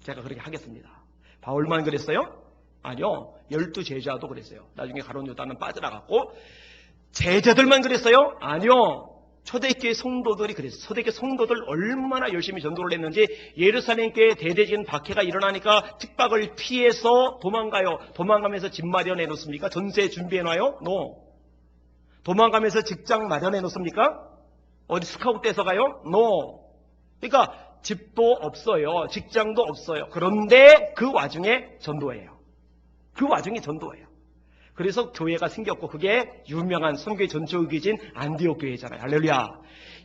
제가 그렇게 하겠습니다. 바울만 그랬어요? 아니요, 12제자도 그랬어요. 나중에 가룟 요단은 빠져나갔고, 제자들만 그랬어요? 아니요, 초대교회 성도들이 그랬어요. 초대교회 성도들 얼마나 열심히 전도를 했는지. 예루살렘교회에 대대적인 박해가 일어나니까 특박을 피해서 도망가요. 도망가면서 집 마련해 놓습니까? 전세 준비해 놔요? No. 도망가면서 직장 마련해 놓습니까? 어디 스카웃돼서 가요? No. 그러니까 집도 없어요. 직장도 없어요. 그런데 그 와중에 전도예요. 그 와중에 전도예요. 그래서 교회가 생겼고 그게 유명한 선교의 전초의기진 안디옥 교회잖아요. 할렐루야.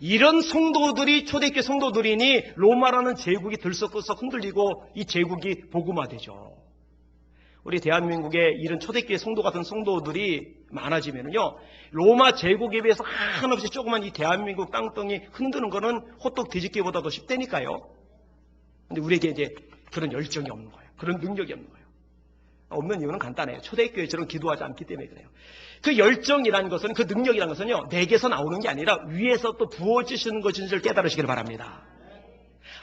이런 성도들이 초대교회 성도들이니 로마라는 제국이 들썩들썩 흔들리고 이 제국이 복음화되죠. 우리 대한민국에 이런 초대교회 성도 같은 성도들이 많아지면요, 로마 제국에 비해서 한없이 조그만 이 대한민국 땅덩이 흔드는 거는 호떡 뒤집기보다 더 쉽다니까요. 근데 우리에게 이제 그런 열정이 없는 거예요. 그런 능력이 없는 거예요. 없는 이유는 간단해요. 초대교회처럼 기도하지 않기 때문에 그래요. 그 열정이라는 것은, 그 능력이라는 것은요, 내게서 나오는 게 아니라 위에서 또 부어주시는 것인지를 깨달으시길 바랍니다.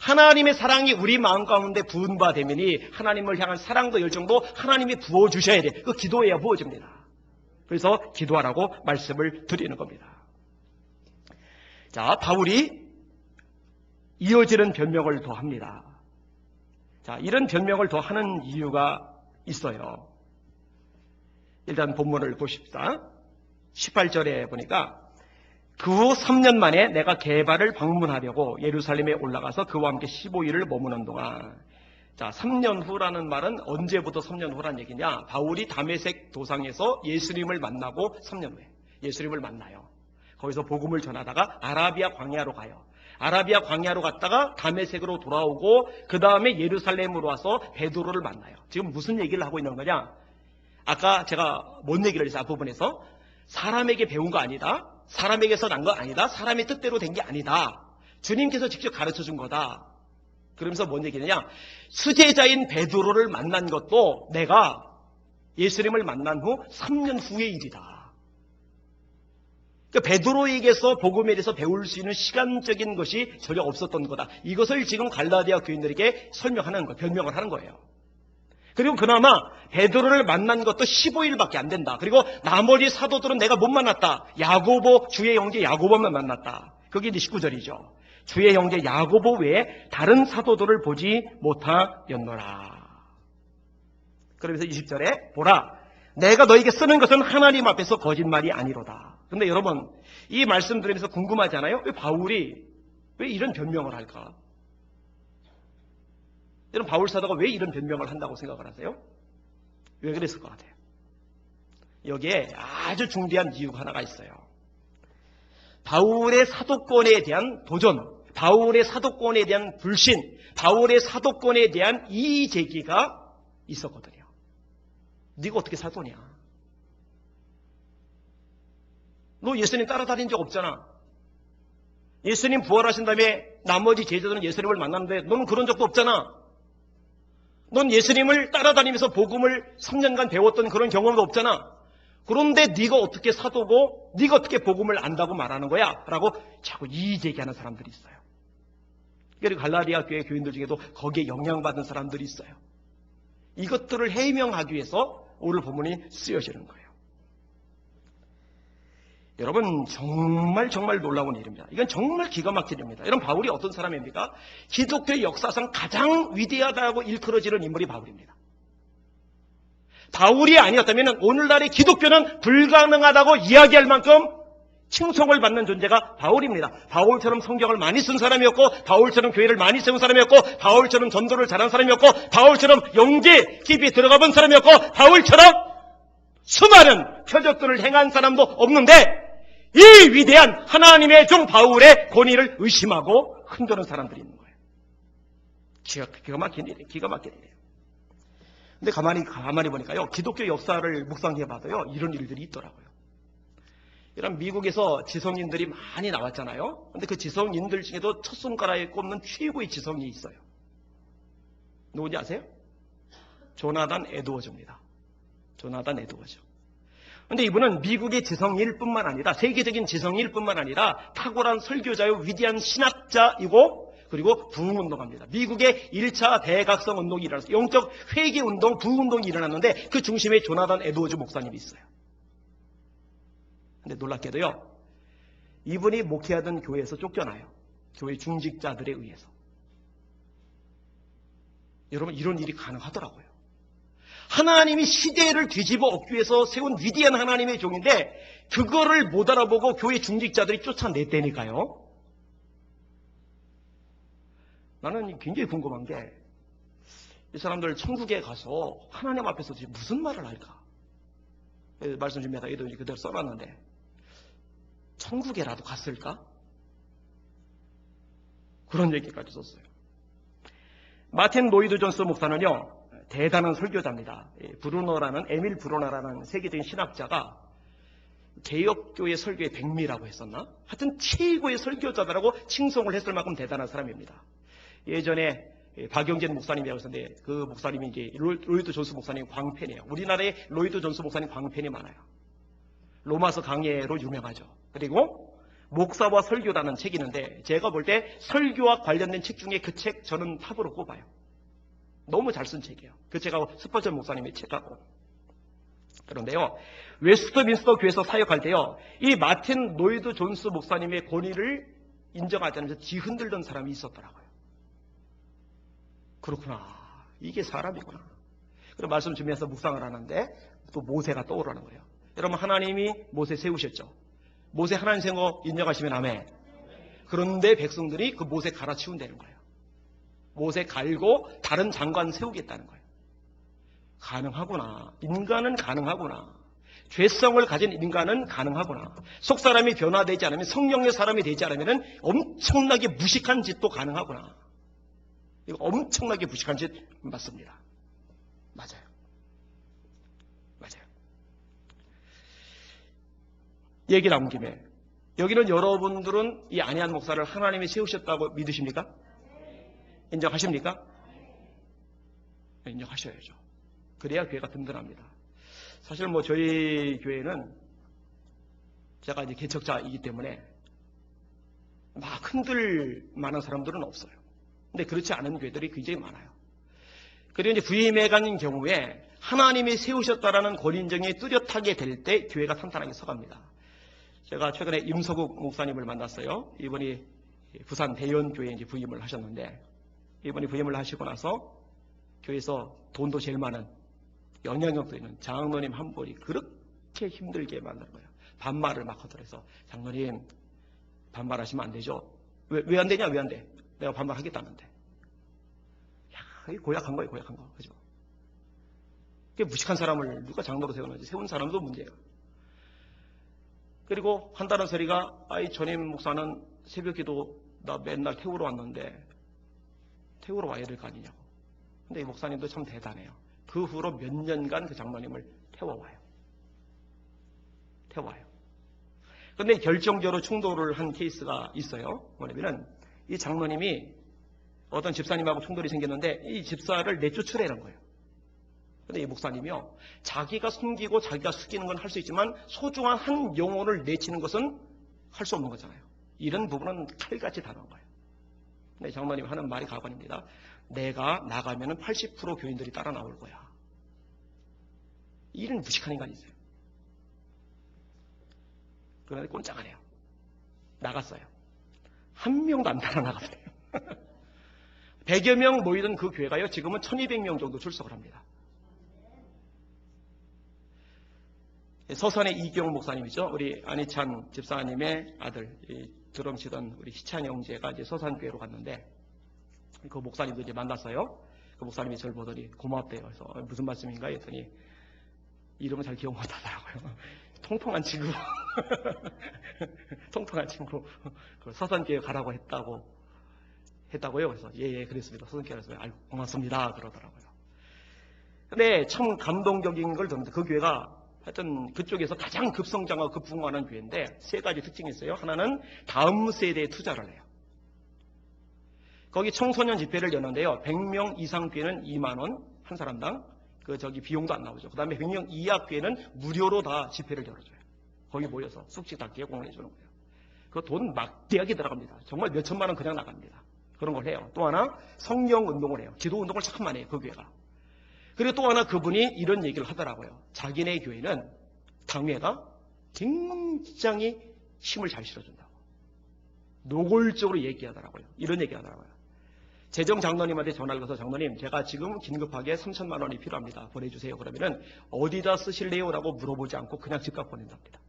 하나님의 사랑이 우리 마음 가운데 부은 바 되면이 하나님을 향한 사랑도 열정도 하나님이 부어주셔야 돼. 그 기도해야 부어집니다. 그래서 기도하라고 말씀을 드리는 겁니다. 자, 바울이 이어지는 변명을 더 합니다. 자, 이런 변명을 더 하는 이유가 있어요. 일단 본문을 보십시다. 18절에 보니까 그 후 3년 만에 내가 게바를 방문하려고 예루살렘에 올라가서 그와 함께 15일을 머무는 동안, 자, 3년 후라는 말은 언제부터 3년 후란 얘기냐? 바울이 다메섹 도상에서 예수님을 만나고 3년 후에 예수님을 만나요. 거기서 복음을 전하다가 아라비아 광야로 가요. 아라비아 광야로 갔다가 다메섹으로 돌아오고 그 다음에 예루살렘으로 와서 베드로를 만나요. 지금 무슨 얘기를 하고 있는 거냐? 아까 제가 뭔 얘기를 했어요? 앞부분에서 사람에게 배운 거 아니다. 사람에게서 난 거 아니다. 사람의 뜻대로 된 게 아니다. 주님께서 직접 가르쳐 준 거다. 그러면서 뭔 얘기냐냐? 수제자인 베드로를 만난 것도 내가 예수님을 만난 후 3년 후의 일이다. 그러니까 베드로에게서 복음에 대해서 배울 수 있는 시간적인 것이 전혀 없었던 거다. 이것을 지금 갈라디아 교인들에게 설명하는 거예요. 변명을 하는 거예요. 그리고 그나마 베드로를 만난 것도 15일밖에 안 된다. 그리고 나머지 사도들은 내가 못 만났다. 야고보, 주의 형제 야고보만 만났다. 그게 이제 19절이죠. 주의 형제 야고보 외에 다른 사도들을 보지 못하였노라. 그러면서 20절에 보라, 내가 너에게 쓰는 것은 하나님 앞에서 거짓말이 아니로다. 근데 여러분, 이 말씀 들으면서 궁금하지 않아요? 왜 바울이 왜 이런 변명을 할까? 여러분, 바울 사도가 왜 이런 변명을 한다고 생각을 하세요? 왜 그랬을 것 같아요? 여기에 아주 중대한 이유가 하나가 있어요. 바울의 사도권에 대한 도전, 바울의 사도권에 대한 불신, 바울의 사도권에 대한 이의 제기가 있었거든요. 네가 어떻게 사도냐? 너 예수님 따라다닌 적 없잖아. 예수님 부활하신 다음에 나머지 제자들은 예수님을 만났는데 너는 그런 적도 없잖아. 넌 예수님을 따라다니면서 복음을 3년간 배웠던 그런 경험도 없잖아. 그런데 네가 어떻게 사도고 네가 어떻게 복음을 안다고 말하는 거야? 라고 자꾸 이의 제기하는 사람들이 있어요. 그리고 갈라디아 교회 교인들 중에도 거기에 영향받은 사람들이 있어요. 이것들을 해명하기 위해서 오늘 본문이 쓰여지는 거예요. 여러분, 정말 놀라운 일입니다. 이건 정말 기가 막힌 일입니다. 여러분, 바울이 어떤 사람입니까? 기독교의 역사상 가장 위대하다고 일컬어지는 인물이 바울입니다. 바울이 아니었다면 오늘날의 기독교는 불가능하다고 이야기할 만큼 칭송을 받는 존재가 바울입니다. 바울처럼 성경을 많이 쓴 사람이었고, 바울처럼 교회를 많이 세운 사람이었고, 바울처럼 전도를 잘한 사람이었고, 바울처럼 영계 깊이 들어가 본 사람이었고, 바울처럼 수많은 표적들을 행한 사람도 없는데 이 위대한 하나님의 종 바울의 권위를 의심하고 흔드는 사람들이 있는 거예요. 기가 막힌 일이에요. 기가 막힌 일이에요. 근데 가만히 보니까요, 기독교 역사를 묵상해봐도요, 이런 일들이 있더라고요. 이런 미국에서 지성인들이 많이 나왔잖아요. 근데 그 지성인들 중에도 첫 손가락에 꼽는 최고의 지성이 있어요. 누군지 아세요? 조나단 에드워즈입니다. 조나단 에드워즈. 근데 이분은 미국의 지성일 뿐만 아니라 세계적인 지성일 뿐만 아니라 탁월한 설교자요, 위대한 신학자이고, 그리고 부흥운동합니다. 미국의 1차 대각성 운동이 일어났어요. 영적 회개운동, 부흥운동이 일어났는데 그 중심에 조나단 에드워즈 목사님이 있어요. 근데 놀랍게도요, 이분이 목회하던 교회에서 쫓겨나요. 교회 중직자들에 의해서. 여러분, 이런 일이 가능하더라고요. 하나님이 시대를 뒤집어 엎기 위해서 세운 위대한 하나님의 종인데 그거를 못 알아보고 교회 중직자들이 쫓아냈다니까요. 나는 굉장히 궁금한 게 이 사람들 천국에 가서 하나님 앞에서 무슨 말을 할까? 말씀 준비하다 이도 그대로 써놨는데 천국에라도 갔을까? 그런 얘기까지 썼어요. 마틴 로이드 존스 목사는요, 대단한 설교자입니다. 에밀 브루너라는 세계적인 신학자가 개혁교회 설교의 백미라고 했었나? 하여튼 최고의 설교자라고 칭송을 했을 만큼 대단한 사람입니다. 예전에 박영진 목사님이라고 했었는데 그 목사님이 이제 로이드 존스 목사님 광팬이에요. 우리나라에 로이드 존스 목사님 광팬이 많아요. 로마서 강해로 유명하죠. 그리고 목사와 설교라는 책이 있는데 제가 볼 때 설교와 관련된 책 중에 그 책 저는 탑으로 꼽아요. 너무 잘 쓴 책이에요. 그 책하고 스퍼전 목사님의 책하고. 그런데요, 웨스트민스터 교회에서 사역할 때요, 이 마틴 로이드 존스 목사님의 권위를 인정하지 않으면서 뒤흔들던 사람이 있었더라고요. 그렇구나. 이게 사람이구나. 그럼 말씀 주면서 묵상을 하는데 또 모세가 떠오르는 거예요. 여러분, 하나님이 모세 세우셨죠. 모세 하나님 세운 거 인정하시면 아멘. 그런데 백성들이 그 모세 갈아치운다는 거예요. 모세 갈고 다른 장관 세우겠다는 거예요. 가능하구나. 인간은 가능하구나. 죄성을 가진 인간은 가능하구나. 속사람이 변화되지 않으면, 성령의 사람이 되지 않으면 엄청나게 무식한 짓도 가능하구나. 이거 엄청나게 무식한 짓 맞습니다. 맞아요. 맞아요. 얘기 나온 김에 여기는 여러분들은 이 안희한 목사를 하나님이 세우셨다고 믿으십니까? 인정하십니까? 인정하셔야죠. 그래야 교회가 든든합니다. 사실 뭐 저희 교회는 제가 이제 개척자이기 때문에 막 흔들 만한 사람들은 없어요. 근데 그렇지 않은 교회들이 굉장히 많아요. 그리고 이제 부임해 간 경우에 하나님이 세우셨다라는 권위인정이 뚜렷하게 될 때 교회가 탄탄하게 서갑니다. 제가 최근에 임서국 목사님을 만났어요. 이분이 부산 대연교회에 이제 부임을 하셨는데, 이분이 부임을 하시고 나서 교회에서 돈도 제일 많은 영향력도 있는 장로님 한 분이 그렇게 힘들게 만드는 거예요. 반말을 막 하더라고요. 장로님, 반말하시면 안 되죠. 왜 안 되냐? 왜 안 돼? 내가 반말하겠다는데. 야, 이게 고약한 거예요, 고약한 거. 그죠? 그게 무식한 사람을 누가 장로로 세우는지, 세운 사람도 문제예요. 그리고 한다는 소리가, 아이, 전임 목사는 새벽 기도 나 맨날 태우러 왔는데, 태우러 와야 될 거 아니냐고. 근데 이 목사님도 참 대단해요. 그 후로 몇 년간 그 장로님을 태워와요. 태워와요. 근데 결정적으로 충돌을 한 케이스가 있어요. 뭐냐면은, 이 장로님이 어떤 집사님하고 충돌이 생겼는데 이 집사를 내쫓으라는 거예요. 근데 이 목사님이요, 자기가 숨기고 자기가 숙이는 건 할 수 있지만 소중한 한 영혼을 내치는 것은 할 수 없는 거잖아요. 이런 부분은 칼같이 다른 거예요. 근데 장로님이 하는 말이 가관입니다. 내가 나가면 80% 교인들이 따라 나올 거야. 이런 무식한 인간이 있어요. 그런데 꼼짝안 해요. 나갔어요. 한 명도 안 따라 나갔어요. 100여 명 모이던 그 교회가요, 지금은 1200명 정도 출석을 합니다. 서산의 이경 목사님이죠. 우리 안희찬 집사님의 아들, 드럼 치던 우리 희찬 형제가 이제 서산교회로 갔는데, 그 목사님도 이제 만났어요. 그 목사님이 저를 보더니 고맙대요. 그래서 무슨 말씀인가 했더니 이름은 잘 기억 못 하더라고요. 통통한 친구. 통통한 친구. 서산교회 가라고 했다고요. 그래서 예, 그랬습니다. 서산교회 가서 아이고, 고맙습니다. 그러더라고요. 근데 참 감동적인 걸 듣는데 그 교회가 하여튼 그쪽에서 가장 급성장하고 급붕하는 교회인데 세 가지 특징이 있어요. 하나는 다음 세대에 투자를 해요. 거기 청소년 집회를 여는데요. 100명 이상 교회는 2만 원 한 사람당. 비용도 안 나오죠. 그 다음에 100명 이하 교회는 무료로 다 집회를 열어줘요. 거기 모여서 숙식 다 제공해 주는 거예요. 그 돈 막대하게 들어갑니다. 정말 몇 천만 원 그냥 나갑니다. 그런 걸 해요. 또 하나 성령 운동을 해요. 기도 운동을 잠깐만 해요. 그 교회가. 그리고 또 하나 그분이 이런 얘기를 하더라고요. 자기네 교회는 당회가 굉장히 힘을 잘 실어준다고. 노골적으로 얘기하더라고요. 이런 얘기하더라고요. 재정 장로님한테 전화를 걸어서 장로님, 제가 지금 긴급하게 3천만 원이 필요합니다. 보내주세요. 그러면은 어디다 쓰실래요? 라고 물어보지 않고 그냥 즉각 보낸답니다.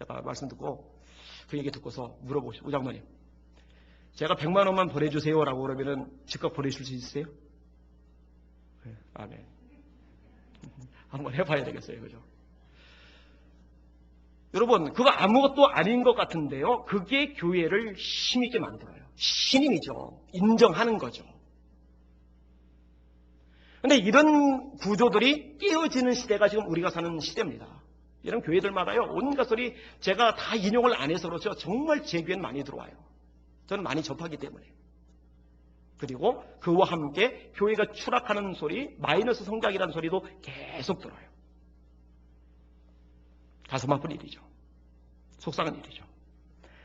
제가 말씀 듣고 그 얘기 듣고서 물어보시고, 장로님, 제가 100만 원만 보내주세요라고 그러면은 즉각 보내줄 수 있으세요? 네, 아멘. 한번 해봐야 되겠어요. 그죠? 여러분, 그거 아무것도 아닌 것 같은데요. 그게 교회를 힘있게 만들어요. 신임이죠. 인정하는 거죠. 근데 이런 구조들이 깨어지는 시대가 지금 우리가 사는 시대입니다. 이런 교회들마다요, 온갖 소리 제가 다 인용을 안 해서 그렇죠. 정말 제 귀엔 많이 들어와요. 저는 많이 접하기 때문에. 그리고 그와 함께 교회가 추락하는 소리, 마이너스 성장이라는 소리도 계속 들어요. 가슴 아픈 일이죠. 속상한 일이죠.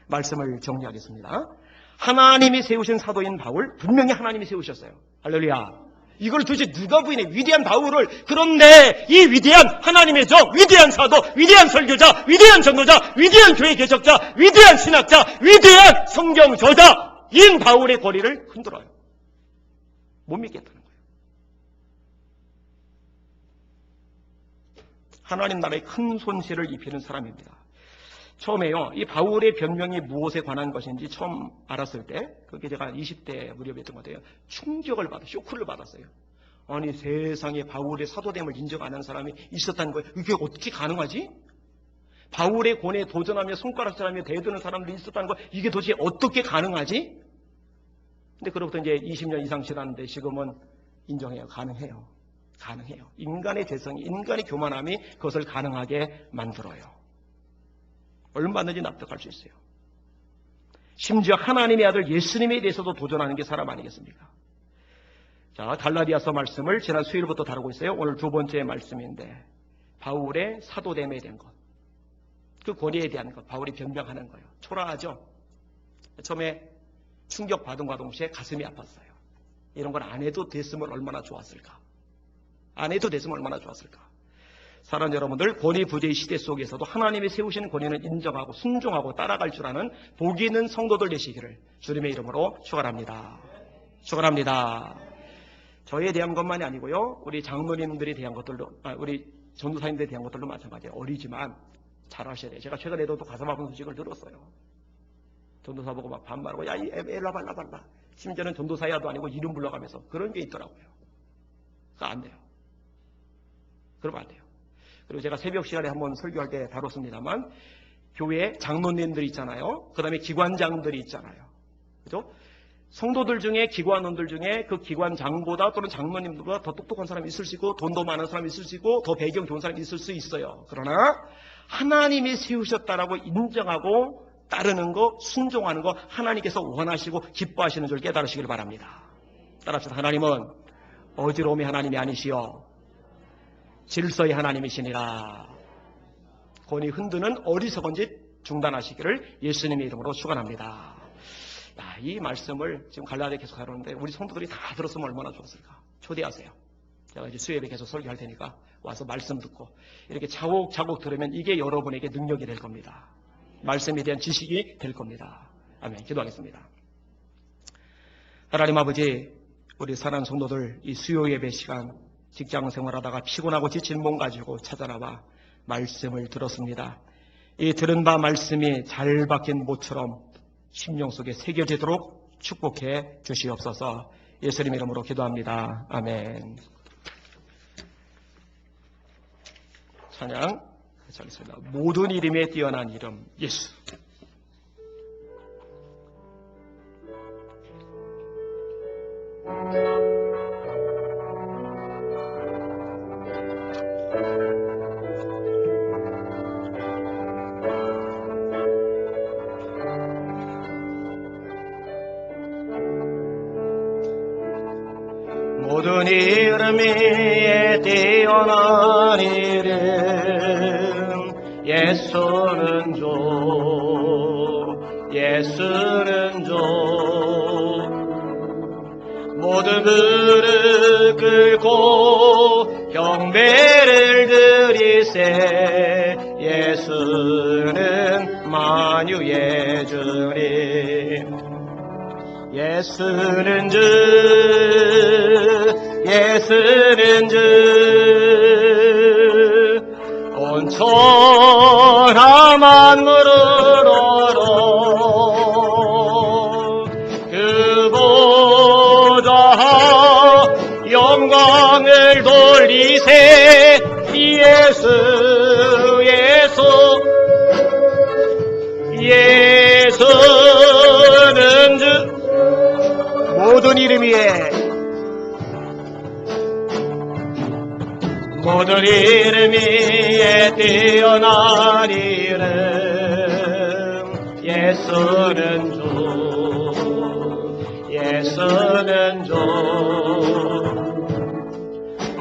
말씀을 정리하겠습니다. 하나님이 세우신 사도인 바울, 분명히 하나님이 세우셨어요. 할렐루야. 이걸 도대체 누가 부인해? 위대한 바울을. 그런데 이 위대한 하나님의 종, 위대한 사도, 위대한 설교자, 위대한 전도자, 위대한 교회 개척자, 위대한 신학자, 위대한 성경 저자인 바울의 권위를 흔들어요. 못 믿겠다는 거예요. 하나님 나라에 큰 손실을 입히는 사람입니다. 처음에요, 이 바울의 변명이 무엇에 관한 것인지 처음 알았을 때, 그게 제가 20대 무렵이었던 것 같아요. 충격을 받아, 쇼크를 받았어요. 아니, 세상에 바울의 사도됨을 인정 안 하는 사람이 있었다는 거예요. 이게 어떻게 가능하지? 바울의 권위에 도전하며 손가락질하며 대드는 사람들이 있었다는 거, 이게 도대체 어떻게 가능하지? 근데 그로부터 이제 20년 이상 지났는데 지금은 인정해요. 가능해요. 가능해요. 인간의 죄성이, 인간의 교만함이 그것을 가능하게 만들어요. 얼마든지 납득할 수 있어요. 심지어 하나님의 아들 예수님에 대해서도 도전하는 게 사람 아니겠습니까? 자, 갈라디아서 말씀을 지난 수요일부터 다루고 있어요. 오늘 두 번째 말씀인데, 바울의 사도됨에 대한 것, 그 권위에 대한 것, 바울이 변명하는 거예요. 초라하죠? 처음에 충격받은과 동시에 가슴이 아팠어요. 이런 걸 안 해도 됐으면 얼마나 좋았을까? 안 해도 됐으면 얼마나 좋았을까? 사랑하는 여러분들, 권위 부재의 시대 속에서도 하나님이 세우신 권위는 인정하고 순종하고 따라갈 줄 아는 복이 있는 성도들 되시기를 주님의 이름으로 축원합니다. 축원합니다. 저에 대한 것만이 아니고요, 우리 장로님들에 대한 것들도, 우리 전도사님들에 대한 것들도 마찬가지예요. 어리지만 잘하셔야 돼요. 제가 최근에도 또 가슴 아픈 소식을 들었어요. 전도사 보고 막 반말하고, 야, 이 엘라 발라. 심지어는 전도사야도 아니고 이름 불러가면서 그런 게 있더라고요. 그거 안 돼요. 그러면 안 돼요. 그리고 제가 새벽 시간에 한번 설교할 때 다뤘습니다만, 교회 장로님들 있잖아요. 그 다음에 기관장들이 있잖아요. 그죠? 성도들 중에, 기관원들 중에 그 기관장보다 또는 장로님들보다 더 똑똑한 사람이 있을 수 있고, 돈도 많은 사람이 있을 수 있고, 더 배경 좋은 사람이 있을 수 있어요. 그러나 하나님이 세우셨다라고 인정하고 따르는 거, 순종하는 거 하나님께서 원하시고 기뻐하시는 줄 깨달으시길 바랍니다. 따라합시다. 하나님은 어지러움의 하나님이 아니시여 질서의 하나님이시니라. 권위 흔드는 어리석은 짓 중단하시기를 예수님의 이름으로 축원합니다. 야, 이 말씀을 지금 갈라디아에 계속 다루는데 우리 성도들이 다 들었으면 얼마나 좋았을까. 초대하세요. 제가 이제 수요일에 계속 설교할 테니까 와서 말씀 듣고 이렇게 차곡차곡 들으면 이게 여러분에게 능력이 될 겁니다. 말씀에 대한 지식이 될 겁니다. 아멘. 기도하겠습니다. 하나님 아버지, 우리 사랑하는 성도들 이 수요 예배 시간 직장 생활하다가 피곤하고 지친 몸 가지고 찾아나와 말씀을 들었습니다. 이 들은 바 말씀이 잘 박힌 못처럼 심령 속에 새겨지도록 축복해 주시옵소서. 예수님 이름으로 기도합니다. 아멘. 찬양 하겠습니다. 모든 이름에 뛰어난 이름 예수. 모든 이름에 뛰어난 이름 예수는 주, 예수는 주. 모든 무릎 꿇고 경배를 드리세. 예수는 만유의 주님. 예수는 주, 예수는 주. 온 천하 만물을 얼어 모든 이름 위에 모든 이름 위에 뛰어난 이름 예수는 주 예수는 주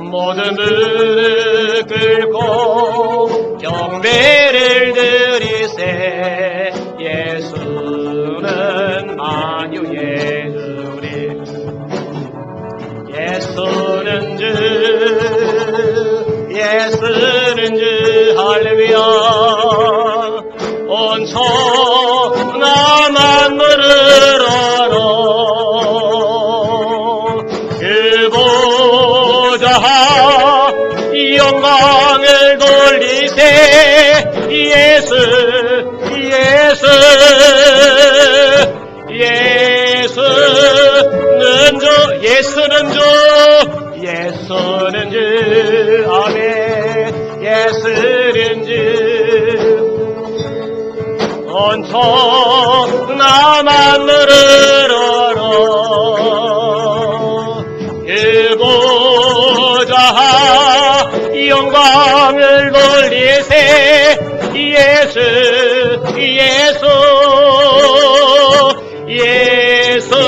모든 무릎 꿇고 경배를 드리세 예수는 만유의 주님 예수는 주 예수는 주 할렐루야 온 천하 만물을 알아 그 보좌 영광을 돌리세 예수 예수 예수는 주 예수는 주 예수는 주 아멘 예수는 주 온 천하 만물을 알아 그 보좌 영광을 돌리세 예수 예수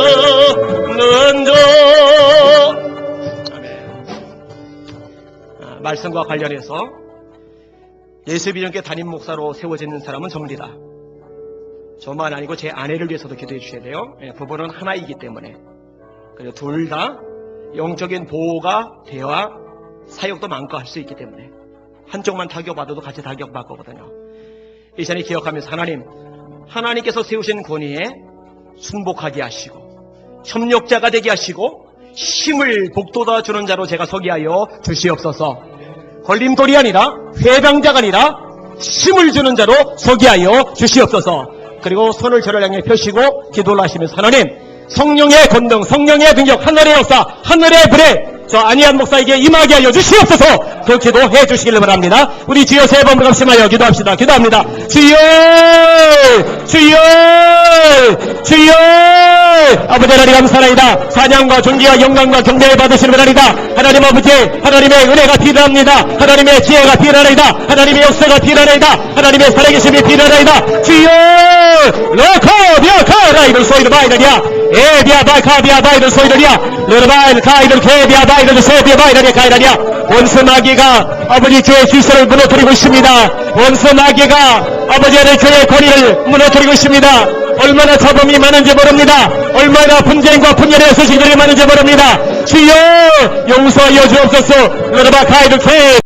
예수는 주 아멘. 말씀과 관련해서 예수비전교회 담임 목사로 세워지는 사람은 접니다. 저만 아니고 제 아내를 위해서도 기도해 주셔야 돼요. 부부는 하나이기 때문에. 그리고 둘 다 영적인 보호가 대화 사역도 많고 할 수 있기 때문에 한쪽만 타격받아도 같이 타격받거든요. 이 시간에 기억하면서 하나님께서 세우신 권위에 순복하게 하시고 협력자가 되게 하시고 힘을 북돋아 주는 자로 제가 서게 하여 주시옵소서. 걸림돌이 아니라 회방자가 아니라 힘을 주는 자로 서게 하여 주시옵소서. 그리고 손을 저를 향해 펴시고 기도를 하시면서 하나님 성령의 권능 성령의 능력 하늘의 역사 하늘의 불에 저 안희한 목사에게 임하게 하여 주시옵소서. 그 기도해 주시기를 바랍니다. 우리 주여 세 번 합심하여 기도합시다. 기도합니다. 주여 주여 주여 아버지 하나님 감사합니다. 찬양과 존귀와 영광과 경배를 받으시는 하나님이다. 하나님 아버지 하나님의 은혜가 필요합니다. 하나님의 지혜가 필요하나이다. 하나님의 역사가 필요하나이다. 하나님의 살아계심이 필요하나이다. 주여 로코비아카라이들 소이를 바이더리야 에비아바카비아바이들 소이더리야 르바일 카이들 케비아바이들 세비아바이더리야 카이더리야 원수 마귀가 아버지 교회 질서를 무너뜨리고 있습니다. 원수 마귀가 아버지 하나님 교회 권위를 무너뜨리고 있습니다. 얼마나 잡음이 많은지 모릅니다. 얼마나 분쟁과 분열의 소식들이 많은지 모릅니다. 주여 용서하여 주옵소서. 르바카이들 케